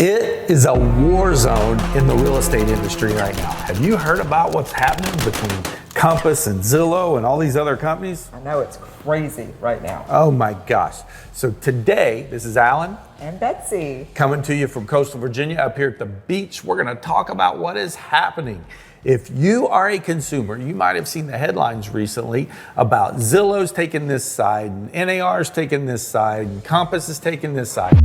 It is a war zone in the real estate industry right now. Have you heard about what's happening between Compass and Zillow and all these other companies? I know, it's crazy right now. Oh my gosh. So today, this is Alan. And Betsy. Coming to you from coastal Virginia up here at the beach. We're going to talk about what is happening. If you are a consumer, you might have seen the headlines recently about Zillow's taking this side, and NAR's taking this side, and Compass is taking this side.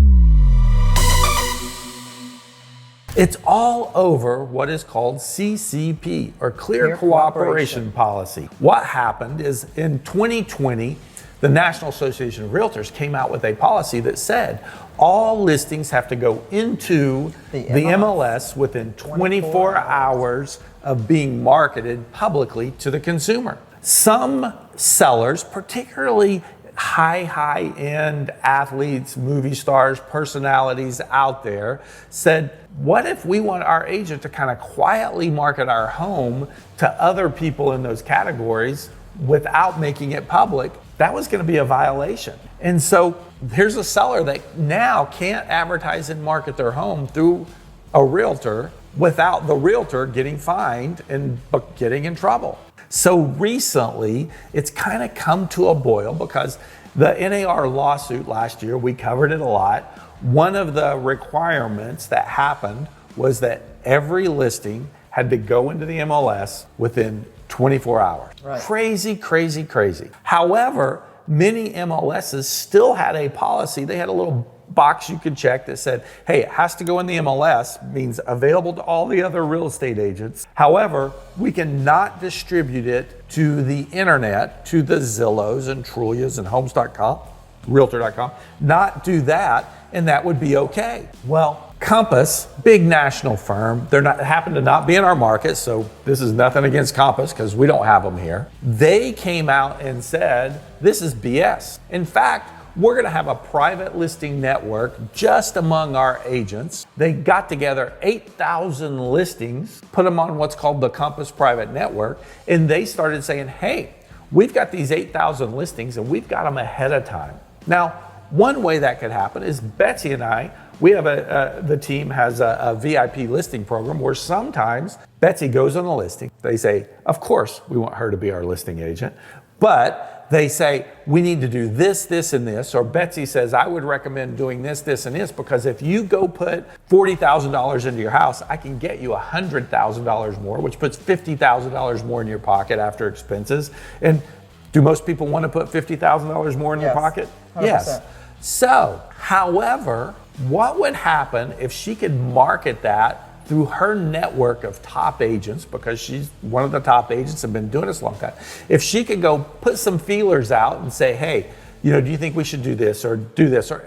It's all over what is called CCP, or Clear Cooperation Policy. What happened is in 2020, the National Association of Realtors came out with a policy that said all listings have to go into the MLS within 24 hours of being marketed publicly to the consumer. Some sellers, particularly high-end athletes, movie stars, personalities out there, said, what if we want our agent to kind of quietly market our home to other people in those categories without making it public? That was going to be a violation. And so here's a seller that now can't advertise and market their home through a realtor without the realtor getting fined and getting in trouble. So recently, it's kind of come to a boil because the NAR lawsuit last year, we covered it a lot. One of the requirements that happened was that every listing had to go into the MLS within 24 hours. Right. Crazy, crazy, crazy. However, many MLSs still had a policy. They had a little box you could check that said, hey, it has to go in the MLS, means available to all the other real estate agents. However, we cannot distribute it to the internet, to the Zillows and Trulias and Homes.com, Realtor.com, not do that, and that would be okay. Well, Compass, big national firm, happen to not be in our market, so this is nothing against Compass because we don't have them here. They came out and said, this is BS. In fact, we're going to have a private listing network just among our agents. They got together 8,000 listings, put them on what's called the Compass Private Network, and they started saying, hey, we've got these 8,000 listings and we've got them ahead of time. Now, one way that could happen is Betsy and I, the team has a VIP listing program where sometimes Betsy goes on a listing. They say, of course, we want her to be our listing agent, but they say, we need to do this, this, and this. Or Betsy says, I would recommend doing this, this, and this, because if you go put $40,000 into your house, I can get you $100,000 more, which puts $50,000 more in your pocket after expenses. And do most people want to put $50,000 more in their pocket? 100%. Yes. So, however, what would happen if she could market that through her network of top agents, because she's one of the top agents and been doing this a long time? If she could go put some feelers out and say, hey, do you think we should do this or do this? Or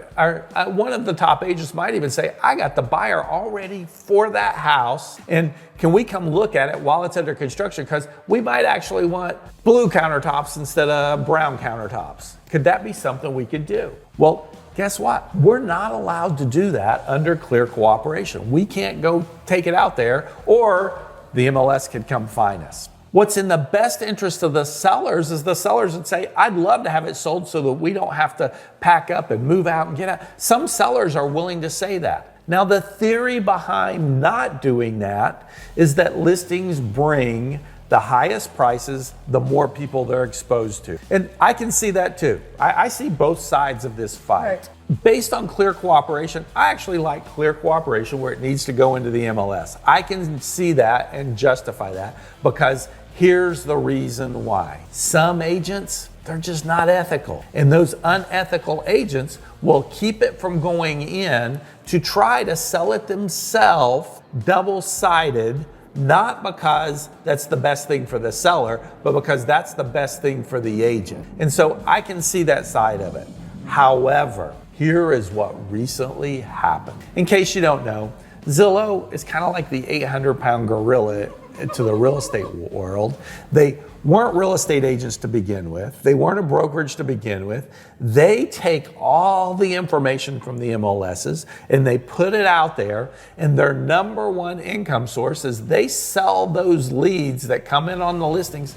one of the top agents might even say, I got the buyer already for that house, and can we come look at it while it's under construction? Because we might actually want blue countertops instead of brown countertops. Could that be something we could do? Well, guess what? We're not allowed to do that under Clear Cooperation. We can't go take it out there, or the MLS could come fine us. What's in the best interest of the sellers is the sellers would say, I'd love to have it sold so that we don't have to pack up and move out and get out. Some sellers are willing to say that. Now, the theory behind not doing that is that listings bring the highest prices, the more people they're exposed to. And I can see that too. I see both sides of this fight. Right. Based on Clear Cooperation, I actually like Clear Cooperation where it needs to go into the MLS. I can see that and justify that because here's the reason why. Some agents, they're just not ethical. And those unethical agents will keep it from going in to try to sell it themselves, double-sided, not because that's the best thing for the seller, but because that's the best thing for the agent. And so I can see that side of it. However, here is what recently happened. In case you don't know, Zillow is kind of like the 800-pound gorilla to the real estate world. They weren't real estate agents to begin with. They weren't a brokerage to begin with. They take all the information from the MLSs and they put it out there, and their number one income source is they sell those leads that come in on the listings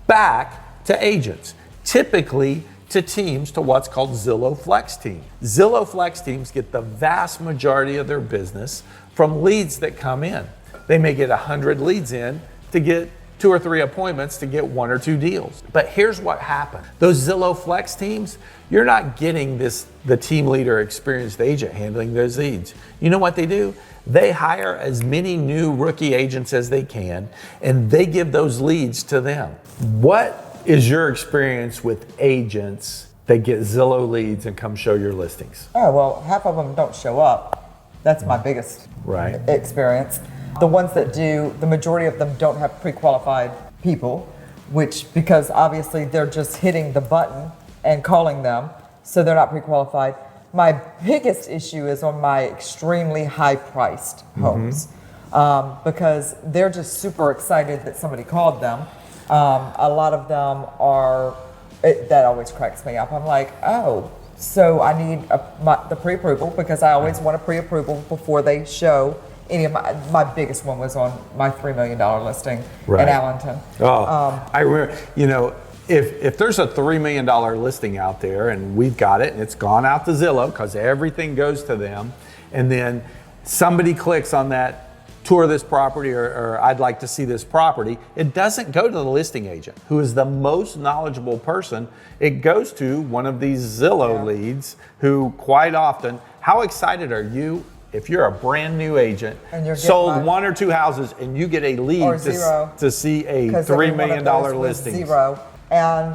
back to agents, typically to teams to what's called Zillow Flex Team. Zillow Flex Teams get the vast majority of their business from leads that come in. They may get 100 leads in to get 2 or 3 appointments to get 1 or 2 deals. But here's what happened. Those Zillow Flex teams, you're not getting the team leader experienced agent handling those leads. You know what they do? They hire as many new rookie agents as they can, and they give those leads to them. What is your experience with agents that get Zillow leads and come show your listings? Oh, well, half of them don't show up. That's my biggest experience. The ones that do, the majority of them don't have pre-qualified people, because obviously they're just hitting the button and calling them, so they're not pre-qualified. My biggest issue is on my extremely high-priced homes, because they're just super excited that somebody called them. A lot of them that always cracks me up. I'm like, oh, so I need the pre-approval, because I always want a pre-approval before they show any of my biggest one was on my $3 million listing in Allenton. I remember, if there's a $3 million listing out there and we've got it and it's gone out to Zillow because everything goes to them, and then somebody clicks on that tour this property or I'd like to see this property, it doesn't go to the listing agent who is the most knowledgeable person. It goes to one of these Zillow leads who quite often, how excited are you if you're a brand new agent, and sold 1 or 2 houses, and you get a lead to see a $3 million listing? Zero. And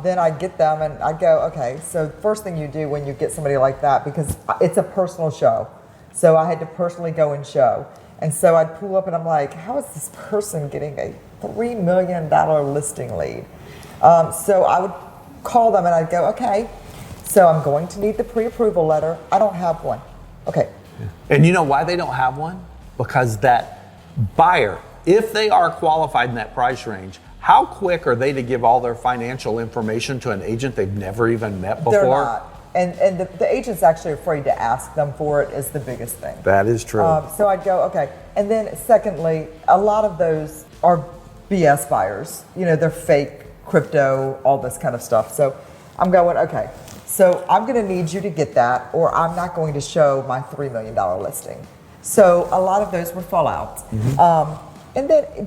then I get them and I go, okay, so first thing you do when you get somebody like that, because it's a personal show. So I had to personally go and show. And so I'd pull up and I'm like, how is this person getting a $3 million listing lead? So I would call them and I'd go, okay, so I'm going to need the pre-approval letter. I don't have one. Okay. And you know why they don't have one? Because that buyer, if they are qualified in that price range, how quick are they to give all their financial information to an agent they've never even met before? They're not. And the agent's actually afraid to ask them for it is the biggest thing. That is true. So I'd go, okay. And then secondly, a lot of those are BS buyers. They're fake, crypto, all this kind of stuff. So I'm going, okay. So I'm going to need you to get that, or I'm not going to show my $3 million listing. So a lot of those were fallouts.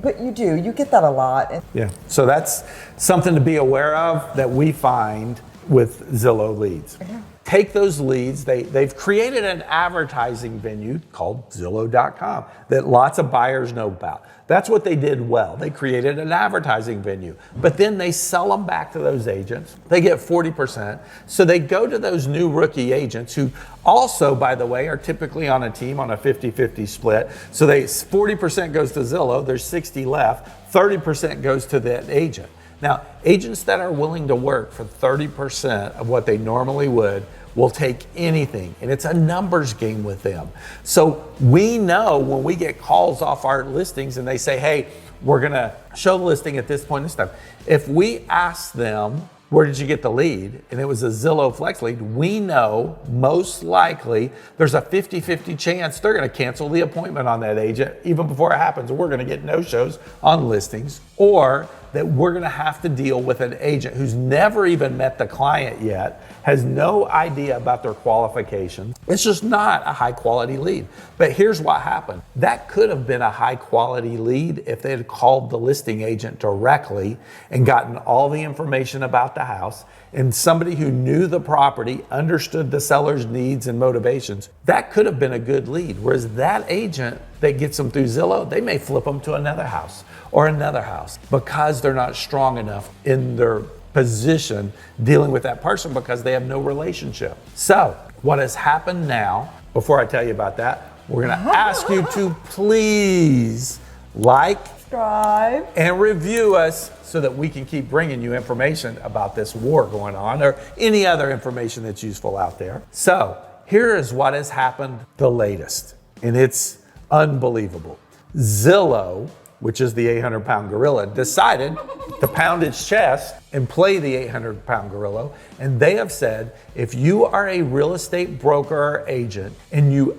But you get that a lot. So that's something to be aware of that we find with Zillow leads. Take those leads, they've created an advertising venue called Zillow.com that lots of buyers know about. That's what they did well. They created an advertising venue, but then they sell them back to those agents. They get 40%. So they go to those new rookie agents who also, by the way, are typically on a team on a 50-50 split. So 40% goes to Zillow, there's 60 left, 30% goes to that agent. Now, agents that are willing to work for 30% of what they normally would will take anything, and it's a numbers game with them. So we know when we get calls off our listings and they say, hey, we're gonna show the listing at this point in time. If we ask them, where did you get the lead? And it was a Zillow Flex lead, we know most likely there's a 50-50 chance they're gonna cancel the appointment on that agent even before it happens. We're gonna get no-shows on listings, or that we're gonna have to deal with an agent who's never even met the client yet, has no idea about their qualifications. It's just not a high quality lead. But here's what happened. That could have been a high quality lead if they had called the listing agent directly and gotten all the information about the house, and somebody who knew the property, understood the seller's needs and motivations. That could have been a good lead. Whereas that agent that gets them through Zillow, they may flip them to another house or another house because they're not strong enough in their position dealing with that person because they have no relationship. So what has happened now, before I tell you about that, we're gonna ask you to please subscribe and review us so that we can keep bringing you information about this war going on or any other information that's useful out there. So here is what has happened the latest, and it's unbelievable. Zillow, which is the 800-pound gorilla, decided to pound its chest and play the 800-pound gorilla. And they have said, if you are a real estate broker or agent and you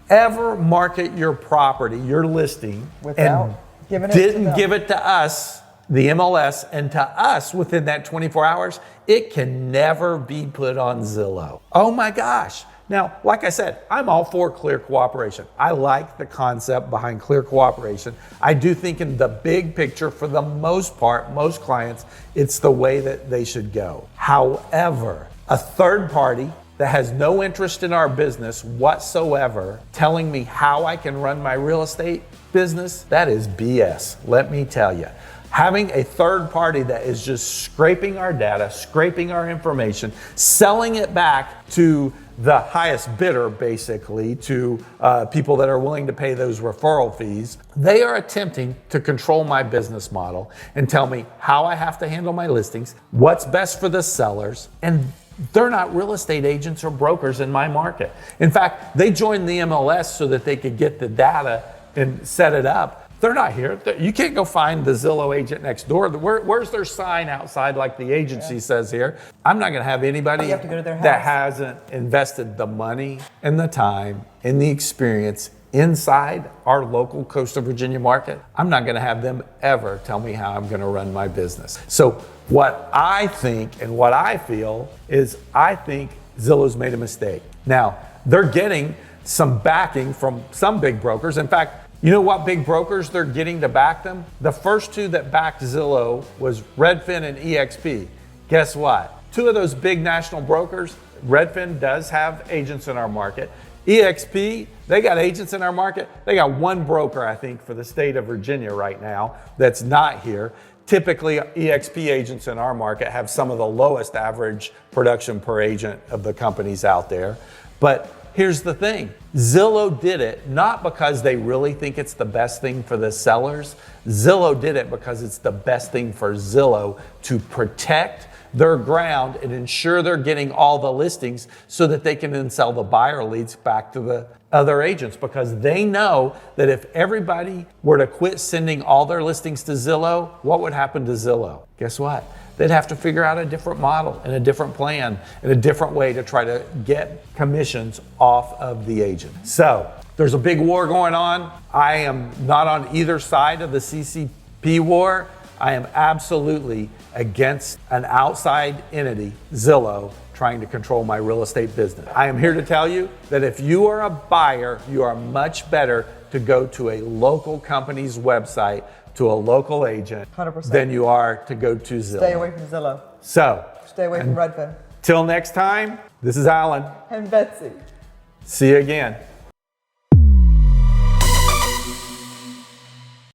ever market your property, your listing, without and didn't give it to us, the MLS, and to us within that 24 hours, it can never be put on Zillow. Oh my gosh. Now, like I said, I'm all for clear cooperation. I like the concept behind clear cooperation. I do think in the big picture, for the most part, most clients, it's the way that they should go. However, a third party that has no interest in our business whatsoever telling me how I can run my real estate business, that is BS, let me tell you. Having a third party that is just scraping our data, scraping our information, selling it back to the highest bidder, basically, to people that are willing to pay those referral fees, they are attempting to control my business model and tell me how I have to handle my listings, what's best for the sellers, and they're not real estate agents or brokers in my market. In fact, they joined the MLS so that they could get the data and set it up. They're not here. You can't go find the Zillow agent next door. Where's their sign outside like the agency says here? I'm not gonna have anybody have to go to their house. that hasn't invested the money and the time and the experience inside our local coastal Virginia market. I'm not gonna have them ever tell me how I'm gonna run my business. So what I think and what I feel is I think Zillow's made a mistake. Now, they're getting some backing from some big brokers. In fact, you know what big brokers they're getting to back them? The first two that backed Zillow was Redfin and EXP. Guess what? Two of those big national brokers, Redfin does have agents in our market. EXP, they got agents in our market. They got one broker, I think, for the state of Virginia right now that's not here. Typically, EXP agents in our market have some of the lowest average production per agent of the companies out there. But here's the thing, Zillow did it not because they really think it's the best thing for the sellers. Zillow did it because it's the best thing for Zillow to protect their ground and ensure they're getting all the listings so that they can then sell the buyer leads back to the other agents, because they know that if everybody were to quit sending all their listings to Zillow, what would happen to Zillow? Guess what? They'd have to figure out a different model and a different plan and a different way to try to get commissions off of the agent. So there's a big war going on. I am not on either side of the CCP war. I am absolutely against an outside entity, Zillow, trying to control my real estate business. I am here to tell you that if you are a buyer, you are much better to go to a local company's website, to a local agent, 100%. than you are to go to Zillow. Stay away from Zillow. So, Stay away from Redfin. till next time, this is Alan. And Betsy. See you again.